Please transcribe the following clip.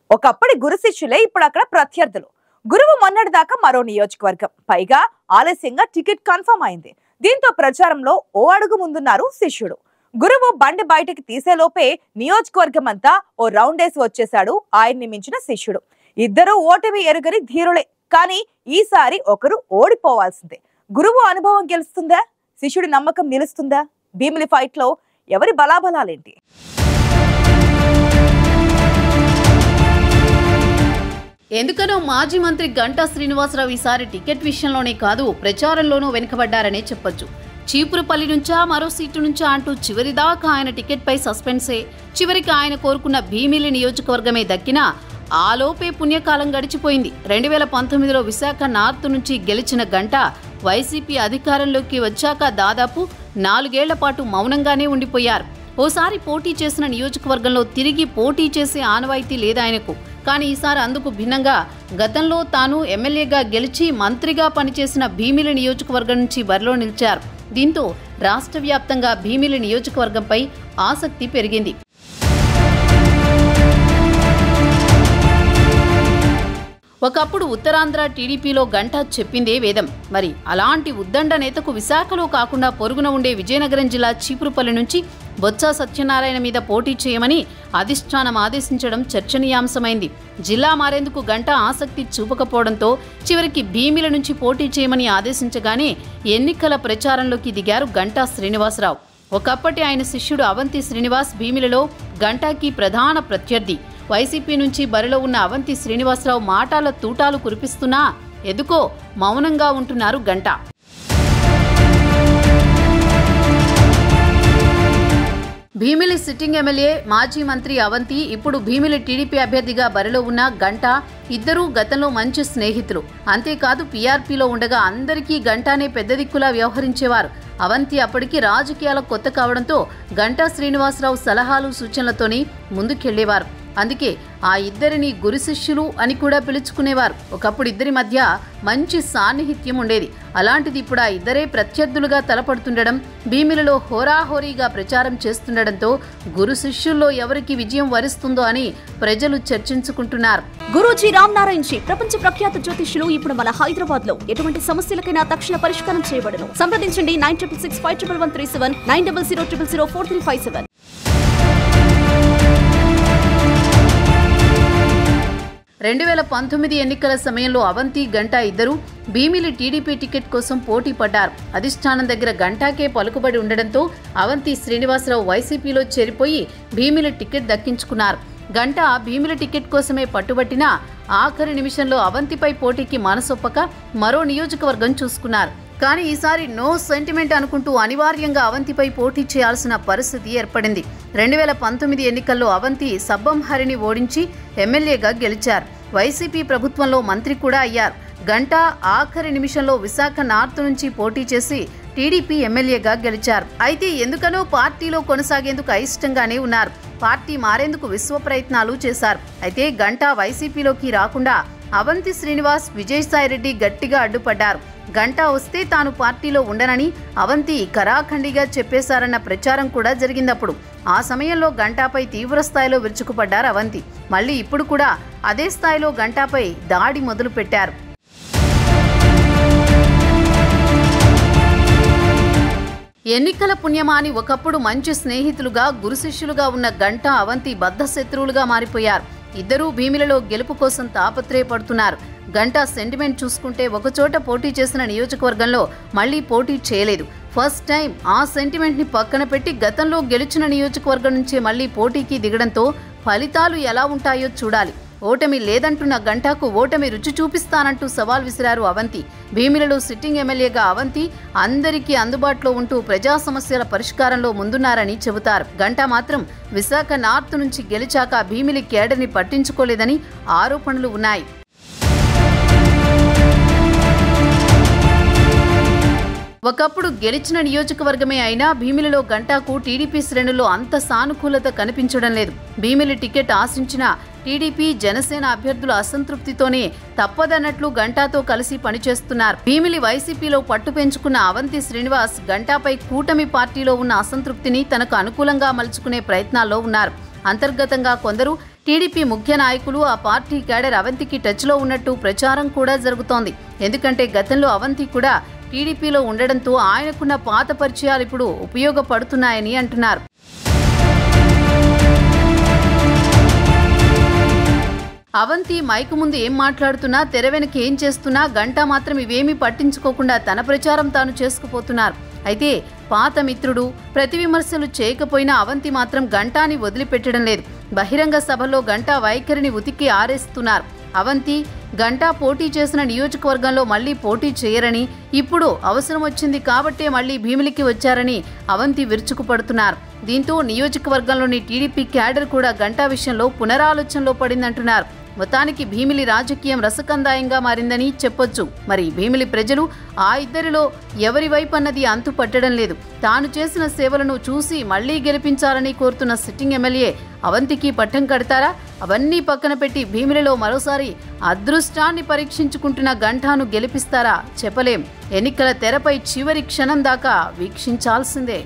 ఒకప్పటి గురు శిష్యులే ఇప్పుడు అక్కడ ప్రత్యర్థులు. గురువు మొన్నటి దాకా మరో నియోజకవర్గం, పైగా ఆలస్యంగా టికెట్ కన్ఫర్మ్ అయింది. దీంతో ప్రచారంలో ఓ అడుగు ముందున్నారు శిష్యుడు. గురువు బండి బయటకి తీసేలోపే నియోజకవర్గం అంతా ఓ రౌండేసి వచ్చేశాడు ఆయన్ని మించిన శిష్యుడు. ఇద్దరు ఓటమి ఎరుగని ధీరులే, కానీ ఈసారి ఒకరు ఓడిపోవాల్సిందే. గురువు అనుభవం గెలుస్తుందా, శిష్యుడి నమ్మకం నిలుస్తుందా? భీమిలి ఫైట్ లో ఎవరి బలాబలాలేంటి? ఎందుకనో మాజీ మంత్రి గంటా శ్రీనివాసరావు ఈసారి టికెట్ విషయంలోనే కాదు, ప్రచారంలోనూ వెనుకబడ్డారనే చెప్పొచ్చు. చీపురుపల్లి నుంచా మరో సీటు నుంచా అంటూ చివరిదాకా ఆయన టికెట్ పై సస్పెన్సే. చివరికి ఆయన కోరుకున్న భీమిలి నియోజకవర్గమే దక్కినా ఆలోపే పుణ్యకాలం గడిచిపోయింది. 2019లో విశాఖ నార్త్ నుంచి గెలిచిన గంటా వైసీపీ అధికారంలోకి వచ్చాక దాదాపు 4 ఏళ్ల పాటు మౌనంగానే ఉండిపోయారు. ఓసారి పోటీ చేసిన నియోజకవర్గంలో తిరిగి పోటీ చేసే ఆనవాయితీ లేదాయనకు. కానీ ఈసారి అందుకు భిన్నంగా గతంలో తాను ఎమ్మెల్యేగా గెలిచి మంత్రిగా పనిచేసిన భీమిలి నియోజకవర్గం నుంచి బరిలో నిలిచారు. దీంతో రాష్ట్ర వ్యాప్తంగా భీమిలి నియోజకవర్గంపై ఆసక్తి పెరిగింది. ఒకప్పుడు ఉత్తరాంధ్ర టీడీపీలో గంటా చెప్పిందే వేదం. మరి అలాంటి ఉద్దండ నేతకు విశాఖలో కాకుండా పొరుగున ఉండే విజయనగరం జిల్లా చీపురుపల్లి నుంచి బొత్స సత్యనారాయణ మీద పోటీ చేయమని అధిష్టానం ఆదేశించడం చర్చనీయాంశమైంది. జిల్లా మారేందుకు గంటా ఆసక్తి చూపకపోవడంతో చివరికి భీమిల నుంచి పోటీ చేయమని ఆదేశించగానే ఎన్నికల ప్రచారంలోకి దిగారు గంటా శ్రీనివాసరావు. ఒకప్పటి ఆయన శిష్యుడు అవంతి శ్రీనివాస్ భీమిలలో గంటాకి ప్రధాన ప్రత్యర్థి. వైసీపీ నుంచి బరిలో ఉన్న అవంతి శ్రీనివాసరావు మాటల తూటాలు కురిపిస్తున్నా ఎందుకో మౌనంగా ఉంటున్నారు గంటా. భీమిలి సిట్టింగ్ ఎమ్మెల్యే మాజీ మంత్రి అవంతి, ఇప్పుడు భీమిలి టీడీపీ అభ్యర్థిగా బరిలో ఉన్న గంటా ఇద్దరూ గతంలో మంచి స్నేహితులు. అంతేకాదు పీఆర్పీలో ఉండగా అందరికీ గంటానే పెద్ద దిక్కులా వ్యవహరించేవారు. అవంతి అప్పటికి రాజకీయాల కొత్త కావడంతో గంటా శ్రీనివాసరావు సలహాలు సూచనలతోనే ముందుకెళ్లేవారు. అందుకే ఆ ఇద్దరిని గురు శిష్యులు అని కూడా పిలుచుకునేవారు. ఒకప్పుడు ఇద్దరి మధ్య మంచి సాన్నిహిత్యం ఉండేది. అలాంటిది ఇప్పుడు ఆ ఇద్దరే ప్రత్యర్థులుగా తలపడుతుండడం, భీమిలలో హోరాహోరీగా ప్రచారం చేస్తుండడంతో గురు శిష్యుల్లో ఎవరికి విజయం వరిస్తుందో అని ప్రజలు చర్చించుకుంటున్నారు. గురూజీ రామ్ నారాయణ్ జీ ప్రపంచ ప్రఖ్యాత జ్యోతిష్యులు ఇప్పుడు మన హైదరాబాద్ లో ఎటువంటి సమస్యలకైనా తక్షణ పరిష్కారం చేయబడును. సంప్రదించండి 96651137 9000004357. 2019 ఎన్నికల సమయంలో అవంతి గంటా ఇద్దరు భీమిలి టీడీపీ టికెట్ కోసం పోటీ పడ్డారు. అధిష్టానం దగ్గర గంటాకే పలుకుబడి ఉండడంతో అవంతి శ్రీనివాసరావు వైసీపీలో చేరిపోయి భీమిలి టికెట్ దక్కించుకున్నారు. గంటా భీమిలి టికెట్ కోసమే పట్టుబట్టినా ఆఖరి నిమిషంలో అవంతిపై పోటీకి మనసొప్పక మరో నియోజకవర్గం చూసుకున్నారు. కానీ ఈసారి నో సెంటిమెంట్ అనుకుంటూ అనివార్యంగా అవంతిపై పోటీ చేయాల్సిన పరిస్థితి ఏర్పడింది. 2019 ఎన్నికల్లో అవంతి సబ్బం హరిని ఓడించి ఎమ్మెల్యేగా గెలిచారు. వైసీపీ ప్రభుత్వంలో మంత్రి కూడా అయ్యారు. గంటా ఆఖరి నిమిషంలో విశాఖ నార్త్ నుంచి పోటీ చేసి టీడీపీ ఎమ్మెల్యేగా గెలిచారు. అయితే ఎందుకనో పార్టీలో కొనసాగేందుకు అయిష్టంగానే ఉన్నారు. పార్టీ మారేందుకు విశ్వ ప్రయత్నాలు చేశారు. అయితే గంటా వైసీపీలోకి రాకుండా అవంతి శ్రీనివాస్, విజయసాయిరెడ్డి గట్టిగా అడ్డుపడ్డారు. గంటా వస్తే తాను పార్టీలో ఉండనని అవంతి కరాఖండిగా చెప్పేశారన్న ప్రచారం కూడా జరిగిందప్పుడు. ఆ సమయంలో గంటాపై తీవ్ర స్థాయిలో విరుచుకుపడ్డారు అవంతి. మళ్ళీ ఇప్పుడు కూడా అదే స్థాయిలో గంటాపై దాడి మొదలు పెట్టారు. ఎన్నికల పుణ్యమాని ఒకప్పుడు మంచి స్నేహితులుగా గురు శిష్యులుగా ఉన్న గంటా అవంతి బద్ధ శత్రువులుగా మారిపోయారు. ఇద్దరూ భీమిలలో గెలుపు కోసం తాపత్రయపడుతున్నారు. గంటా సెంటిమెంట్ చూసుకుంటే ఒకచోట పోటీ చేసిన నియోజకవర్గంలో మళ్లీ పోటీ చేయలేదు. ఫస్ట్ టైం ఆ సెంటిమెంట్ ని పక్కన పెట్టి గతంలో గెలిచిన నియోజకవర్గం నుంచే మళ్లీ పోటీకి దిగడంతో ఫలితాలు ఎలా ఉంటాయో చూడాలి. ఓటమి లేదంటున్న గంటాకు ఓటమి రుచి చూపిస్తానంటూ సవాల్ విసిరారు అవంతి. భీమిలలో సిట్టింగ్ ఎమ్మెల్యేగా అవంతి అందరికీ అందుబాటులో ఉంటూ ప్రజా సమస్యల పరిష్కారంలో ముందున్నారని చెబుతారు. గంటా మాత్రం విశాఖ నార్త్ నుంచి గెలిచాక భీమిలి కేడర్ని పట్టించుకోలేదని ఆరోపణలు ఉన్నాయి. ఒకప్పుడు గెలిచిన నియోజకవర్గమే అయినా భీమిలిలో గంటాకు టీడీపీ శ్రేణుల్లో అంత సానుకూలత కనిపించడం లేదు. భీమిలి టికెట్ ఆశించిన టీడీపీ, జనసేన అభ్యర్థుల అసంతృప్తితోనే తప్పదన్నట్లు గంటాతో కలిసి పనిచేస్తున్నారు. భీమిలి వైసీపీలో పట్టు పెంచుకున్న అవంతి శ్రీనివాస్ గంటాపై కూటమి పార్టీలో ఉన్న అసంతృప్తిని తనకు అనుకూలంగా మలుచుకునే ప్రయత్నాల్లో ఉన్నారు. అంతర్గతంగా కొందరు టీడీపీ ముఖ్య నాయకులు ఆ పార్టీ క్యాడర్ అవంతికి టచ్లో ఉన్నట్టు ప్రచారం కూడా జరుగుతోంది. ఎందుకంటే గతంలో అవంతి కూడా టీడీపీలో ఉండడంతో ఆయనకున్న పాత పరిచయాలు ఇప్పుడు ఉపయోగపడుతున్నాయని అంటున్నారు. అవంతి మైకు ముందు ఏం మాట్లాడుతున్నా, తెర వెనక ఏం చేస్తున్నా గంటా మాత్రం ఇవేమీ పట్టించుకోకుండా తన ప్రచారం తాను చేసుకుపోతున్నారు. అయితే పాత మిత్రుడు ప్రతి విమర్శలు చేయకపోయినా అవంతి మాత్రం గంటాని వదిలిపెట్టడం లేదు. బహిరంగ సభలో గంటా వైఖరిని ఉతికి ఆరేస్తున్నారు. అవంతి గంటా పోటీ చేసిన నియోజకవర్గంలో మళ్లీ పోటీ చేయరని, ఇప్పుడు అవసరం వచ్చింది కాబట్టే మళ్లీ భీమిలికి వచ్చారని అవంతి విరుచుకుపడుతున్నారు. దీంతో నియోజకవర్గంలోని టీడీపీ క్యాడర్ కూడా గంటా విషయంలో పునరాలోచనలో పడిందంటున్నారు. మొత్తానికి భీమిలి రాజకీయం రసకందాయంగా మారిందని చెప్పొచ్చు. మరి భీమిలి ప్రజలు ఆ ఇద్దరిలో ఎవరి వైపు అన్నది అంతు పట్టడం లేదు. తాను చేసిన సేవలను చూసి మళ్లీ గెలిపించాలని కోరుతున్న సిట్టింగ్ ఎమ్మెల్యే అవంతికి పట్టం కడతారా? అవన్నీ పక్కన పెట్టి భీమిలిలో మరోసారి అదృష్టాన్ని పరీక్షించుకుంటున్న గంటాను గెలిపిస్తారా? చెప్పలేం. ఎన్నికల తెరపై చివరి క్షణం దాకా వీక్షించాల్సిందే.